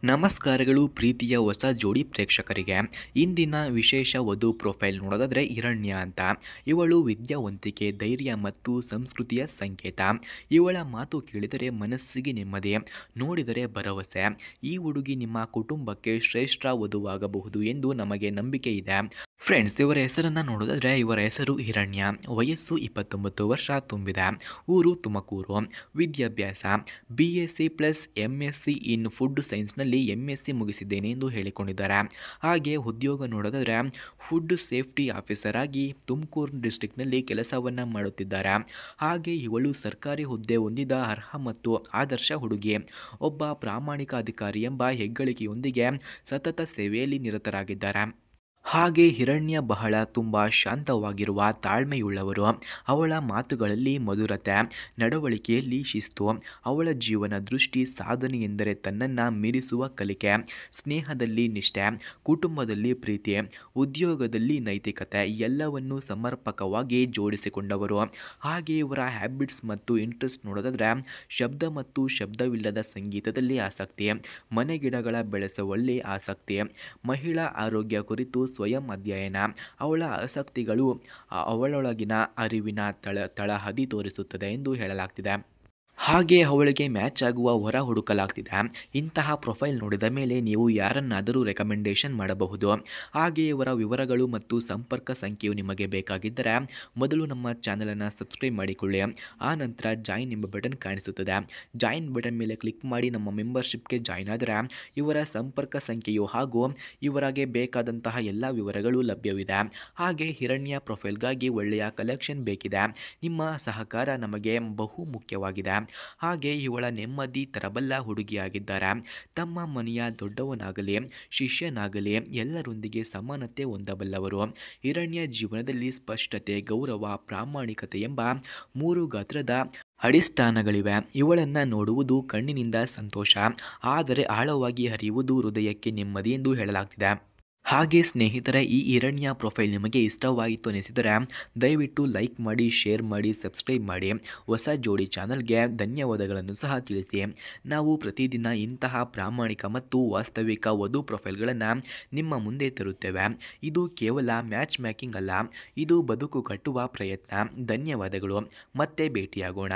ನಮಸ್ಕಾರಗಳು ಪ್ರೀತಿಯ ಹೊಸ ಜೋಡಿ ಪ್ರೇಕ್ಷಕರಿಗೆ. ಇಂದಿನ ವಿಶೇಷ ವಧು ಪ್ರೊಫೈಲ್ ನೋಡೋದಾದರೆ ಹಿರಣ್ಯ ಅಂತ. ಇವಳು ವಿದ್ಯಾವಂತಿಕೆ, ಧೈರ್ಯ ಮತ್ತು ಸಂಸ್ಕೃತಿಯ ಸಂಕೇತ. ಇವಳ ಮಾತು ಕೇಳಿದರೆ ಮನಸ್ಸಿಗೆ ನೆಮ್ಮದಿ, ನೋಡಿದರೆ ಭರವಸೆ. ಈ ಹುಡುಗಿ ನಿಮ್ಮ ಕುಟುಂಬಕ್ಕೆ ಶ್ರೇಷ್ಠ ವಧುವಾಗಬಹುದು ಎಂದು ನಮಗೆ ನಂಬಿಕೆ ಇದೆ. ಫ್ರೆಂಡ್ಸ್, ಇವರ ಹೆಸರನ್ನು ನೋಡೋದಾದರೆ ಇವರ ಹೆಸರು ಹಿರಣ್ಯ. ವಯಸ್ಸು 29 ವರ್ಷ ತುಂಬಿದೆ. ಊರು ತುಮಕೂರು. ವಿದ್ಯಾಭ್ಯಾಸ BSc plus MSc in food ಸೈನ್ಸ್ನಲ್ಲಿ MSc ಮುಗಿಸಿದ್ದೇನೆ ಎಂದು ಹೇಳಿಕೊಂಡಿದ್ದಾರೆ. ಹಾಗೆ ಉದ್ಯೋಗ ನೋಡೋದಾದರೆ ಫುಡ್ ಸೇಫ್ಟಿ ಆಫೀಸರ್ ಆಗಿ ತುಮಕೂರು ಡಿಸ್ಟ್ರಿಕ್ನಲ್ಲಿ ಕೆಲಸವನ್ನು ಮಾಡುತ್ತಿದ್ದಾರೆ. ಹಾಗೆ ಇವಳು ಸರ್ಕಾರಿ ಹುದ್ದೆ ಹೊಂದಿದ ಅರ್ಹ ಮತ್ತು ಆದರ್ಶ ಹುಡುಗಿ. ಒಬ್ಬ ಪ್ರಾಮಾಣಿಕ ಅಧಿಕಾರಿ ಎಂಬ ಹೆಗ್ಗಳಿಕೆಯೊಂದಿಗೆ ಸತತ ಸೇವೆಯಲ್ಲಿ ನಿರತರಾಗಿದ್ದಾರೆ. ಹಾಗೆ ಹಿರಣ್ಯ ತುಂಬ ಶಾಂತವಾಗಿರುವ ತಾಳ್ಮೆಯುಳ್ಳವರು. ಅವಳ ಮಾತುಗಳಲ್ಲಿ ಮಧುರತೆ, ನಡವಳಿಕೆಯಲ್ಲಿ ಶಿಸ್ತು. ಅವಳ ಜೀವನ ದೃಷ್ಟಿ ಸಾಧನೆ ಎಂದರೆ ತನ್ನನ್ನು ಮೀರಿಸುವ ಕಲಿಕೆ, ಸ್ನೇಹದಲ್ಲಿ ನಿಷ್ಠೆ, ಕುಟುಂಬದಲ್ಲಿ ಪ್ರೀತಿ, ಉದ್ಯೋಗದಲ್ಲಿ ನೈತಿಕತೆ ಎಲ್ಲವನ್ನೂ ಸಮರ್ಪಕವಾಗಿ ಜೋಡಿಸಿಕೊಂಡವರು. ಹಾಗೆ ಇವರ ಹ್ಯಾಬಿಟ್ಸ್ ಮತ್ತು ಇಂಟ್ರೆಸ್ಟ್ ನೋಡೋದಾದರೆ ಶಬ್ದ ಮತ್ತು ಶಬ್ದವಿಲ್ಲದ ಸಂಗೀತದಲ್ಲಿ ಆಸಕ್ತಿ, ಮನೆಗಿಡಗಳ ಬೆಳೆಸುವಲ್ಲಿ ಆಸಕ್ತಿ, ಮಹಿಳಾ ಆರೋಗ್ಯ ಕುರಿತು ಸ್ವಯಂ ಅಧ್ಯಯನ. ಅವಳ ಆಸಕ್ತಿಗಳು ಅವಳೊಳಗಿನ ಅರಿವಿನ ತಳಹದಿ ತೋರಿಸುತ್ತದೆ ಎಂದು ಹೇಳಲಾಗ್ತಿದೆ. ಹಾಗೆ ಅವಳಿಗೆ ಮ್ಯಾಚ್ ಆಗುವ ಹೊರ ಹುಡುಕಲಾಗ್ತಿದೆ. ಇಂತಹ ಪ್ರೊಫೈಲ್ ನೋಡಿದ ಮೇಲೆ ನೀವು ಯಾರನ್ನಾದರೂ ರೆಕಮೆಂಡೇಶನ್ ಮಾಡಬಹುದು. ಹಾಗೆ ಇವರ ವಿವರಗಳು ಮತ್ತು ಸಂಪರ್ಕ ಸಂಖ್ಯೆಯು ನಿಮಗೆ ಬೇಕಾಗಿದ್ದರೆ ಮೊದಲು ನಮ್ಮ ಚಾನಲನ್ನು ಸಬ್ಸ್ಕ್ರೈಬ್ ಮಾಡಿಕೊಳ್ಳಿ. ಆ ನಂತರ ಜಾಯಿನ್ ಎಂಬ ಬಟನ್ ಕಾಣಿಸುತ್ತದೆ. ಜಾಯಿನ್ ಬಟನ್ ಮೇಲೆ ಕ್ಲಿಕ್ ಮಾಡಿ ನಮ್ಮ ಮೆಂಬರ್ಶಿಪ್ಗೆ ಜಾಯಿನ್ ಆದರೆ ಇವರ ಸಂಪರ್ಕ ಸಂಖ್ಯೆಯು ಹಾಗೂ ಇವರಿಗೆ ಬೇಕಾದಂತಹ ಎಲ್ಲ ವಿವರಗಳು ಲಭ್ಯವಿದೆ. ಹಾಗೆ ಹಿರಣ್ಯ ಪ್ರೊಫೈಲ್ಗಾಗಿ ಒಳ್ಳೆಯ ಕಲೆಕ್ಷನ್ ಬೇಕಿದೆ. ನಿಮ್ಮ ಸಹಕಾರ ನಮಗೆ ಬಹು ಮುಖ್ಯವಾಗಿದೆ. ಹಾಗೆ ಇವಳ ನೆಮ್ಮದಿ ತರಬಲ್ಲ ಹುಡುಗಿಯಾಗಿದ್ದಾರೆ. ತಮ್ಮ ಮನೆಯ ದೊಡ್ಡವನಾಗಲಿ ಶಿಷ್ಯನಾಗಲಿ ಎಲ್ಲರೊಂದಿಗೆ ಸಮಾನತೆ ಹೊಂದಬಲ್ಲವರು. ಹಿರಣ್ಯ ಜೀವನದಲ್ಲಿ ಸ್ಪಷ್ಟತೆ, ಗೌರವ, ಪ್ರಾಮಾಣಿಕತೆ ಎಂಬ 3 ಗಾತ್ರದ ಅಡಿಸ್ಥಾನಗಳಿವೆ. ಇವಳನ್ನು ನೋಡುವುದು ಕಣ್ಣಿನಿಂದ ಸಂತೋಷ, ಆದರೆ ಆಳವಾಗಿ ಹರಿಯುವುದು ಹೃದಯಕ್ಕೆ ನೆಮ್ಮದಿ ಎಂದು ಹೇಳಲಾಗ್ತಿದೆ. ಹಾಗೆ ಸ್ನೇಹಿತರೆ, ಈ ಹಿರಣ್ಯ ಪ್ರೊಫೈಲ್ ನಿಮಗೆ ಇಷ್ಟವಾಯಿತು ಅನಿಸಿದರೆ ದಯವಿಟ್ಟು ಲೈಕ್ ಮಾಡಿ, ಶೇರ್ ಮಾಡಿ, ಸಬ್ಸ್ಕ್ರೈಬ್ ಮಾಡಿ. ಹೊಸ ಜೋಡಿ ಚಾನಲ್ಗೆ ಧನ್ಯವಾದಗಳನ್ನು ಸಹ ತಿಳಿಸಿ. ನಾವು ಪ್ರತಿದಿನ ಇಂತಹ ಪ್ರಾಮಾಣಿಕ ಮತ್ತು ವಾಸ್ತವಿಕ ವಧು ಪ್ರೊಫೈಲ್ಗಳನ್ನು ನಿಮ್ಮ ಮುಂದೆ ತರುತ್ತೇವೆ. ಇದು ಕೇವಲ ಮ್ಯಾಚ್ ಮೇಕಿಂಗ್ ಅಲ್ಲ, ಇದು ಬದುಕು ಕಟ್ಟುವ ಪ್ರಯತ್ನ. ಧನ್ಯವಾದಗಳು. ಮತ್ತೆ ಭೇಟಿಯಾಗೋಣ.